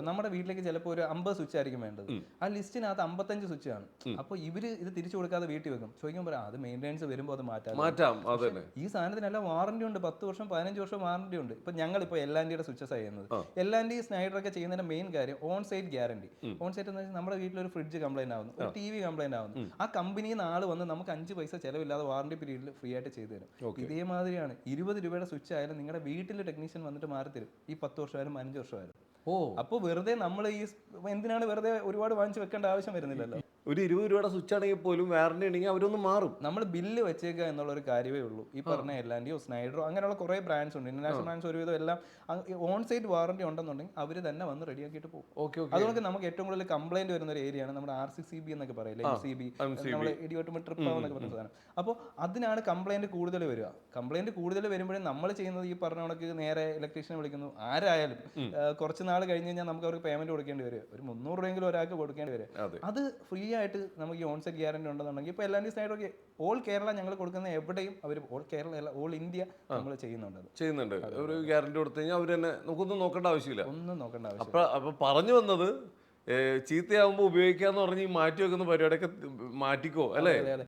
നമ്മുടെ വീട്ടിലേക്ക് ചിലപ്പോൾ ഒരു 50 സ്വിച്ച് ആയിരിക്കും വേണ്ടത്. ആ ലിസ്റ്റിനകത്ത് 55 സ്വിച്ച് ആണ്. അപ്പോൾ ഇവര് ഇത് തിരിച്ചു കൊടുക്കാതെ വീട്ടിൽ വെക്കും. ചോദിക്കുമ്പോൾ അത് മെയിൻ്റെനൻസ് വരുമ്പോൾ അത് മാറ്റാം. അതന്നെ. ഈ സാധനത്തിനെല്ലാം വാറണ്ടി ഉണ്ട്, 10 വർഷം 15 വർഷം വാറണ്ടി ഉണ്ട്. ഇപ്പൊ ഞങ്ങളിപ്പോൾ L&Tയുടെ സ്വിച്ചസ് ചെയ്യുന്നത്. L&T സ്നൈഡറൊക്കെ ചെയ്യുന്നതിന്റെ മെയിൻ കാര്യം on site guarantee. On site എന്ന് വെച്ചാൽ നമ്മുടെ വീട്ടിൽ ഒരു ഫ്രിഡ്ജ് കംപ്ലൈന്റ് ആവുന്നു, ഒരു TV കംപ്ലൈന്റ് ആവുന്നു, ആ കമ്പനിയിൽ നിന്ന് ആൾ വന്ന് നമുക്ക് 5 പൈസ ചെലവില്ലാതെ വാറണ്ടി പീരീഡിൽ ഫ്രീ ആയിട്ട് ചെയ്തു തരും. ഇതേമാതിരിയാണ് 20 രൂപയുടെ സ്വിച്ച് ആയാലും നിങ്ങളുടെ വീട്ടിൽ ടെക്നീഷ്യൻ വന്നിട്ട് മാറി തരും. ഈ 10 വർഷമായാലും 15 വർഷമായാലും. അപ്പോൾ വെറുതെ നമ്മൾ ഈ എന്തിനാണ് വെറുതെ ഒരുപാട് വാങ്ങിച്ചു വെക്കേണ്ട ആവശ്യം വരുന്നില്ലല്ലോ. ഒരു 20 രൂപയുടെ സ്വിച്ച് ആണെങ്കിൽ പോലും വാറണ്ടി ഉണ്ടെങ്കിൽ അവരൊന്ന് മാറും. നമ്മൾ ബില്ല് വെച്ചേക്കുക എന്നുള്ള ഒരു കാര്യമേ ഉള്ളൂ. ഈ പറഞ്ഞ L&Tയോ സ്നൈഡറോ അങ്ങനെയുള്ള കുറേ ബ്രാൻഡ്സ് ഉണ്ട്, ഇന്റർനാഷണൽ ബ്രാൻഡ്സ് ഒരുവിധം എല്ലാം ഓൺ സൈറ്റ് വാറണ്ടി ഉണ്ടെന്നുണ്ടെങ്കിൽ അവർ തന്നെ വന്ന് റെഡിയാക്കിയിട്ട് പോകും. അതുകൊണ്ട് നമുക്ക് ഏറ്റവും കൂടുതൽ കംപ്ലൈന്റ് വരുന്ന ഒരു ഏരിയയാണ് നമ്മുടെ RCCB എന്നൊക്കെ പറയില്ലേ, MCB, നമ്മൾ ഇടിയോട്ടുമ്പോൾ ട്രിപ്പ് എന്നൊക്കെ പറയുന്ന സാധനം. അപ്പോൾ അതിനാണ് കംപ്ലൈന്റ് കൂടുതൽ വരിക. കംപ്ലൈന്റ് കൂടുതൽ വരുമ്പോഴേ നമ്മൾ ചെയ്യുന്നത് ഈ പറഞ്ഞ കണക്ക് നേരെ ഇലക്ട്രീഷ്യനെ വിളിക്കുന്നു. ആരായാലും കുറച്ച് നാൾ കഴിഞ്ഞ് കഴിഞ്ഞാൽ നമുക്ക് അവർക്ക് പേയ്മെന്റ് കൊടുക്കേണ്ടി വരും. ഒരു 300 രൂപയെങ്കിലും ഒരാൾക്ക് കൊടുക്കേണ്ടി വരും. അത് ഫ്രീ ആയിട്ട് നമുക്ക് ഈ ഓൺസൈറ്റ് ഗ്യാരണ്ടി ഉണ്ടെന്നുണ്ടെങ്കിൽ ഇപ്പോൾ L&T സ്നൈഡറൊക്കെ ഓൾ കേരള ഞങ്ങൾ കൊടുക്കുന്ന എവിടെയും അവർ ഓൾ കേരള അല്ല ഓൾ ഇന്ത്യ നമ്മൾ ചെയ്യുന്നുണ്ട്. ഒരു ഗ്യാരണ്ടി കൊടുത്തു കഴിഞ്ഞാൽ അവർ തന്നെ നമുക്കൊന്നും നോക്കേണ്ട ആവശ്യമില്ല. ഒന്നും നോക്കേണ്ട ആവശ്യം. അപ്പൊ പറഞ്ഞു വന്നത് ചീത്തയാകുമ്പോൾ ഉപയോഗിക്കാന്ന് പറഞ്ഞ് മാറ്റി വെക്കുന്ന പരിപാടിയൊക്കെ മാറ്റിക്കോ അല്ലേ?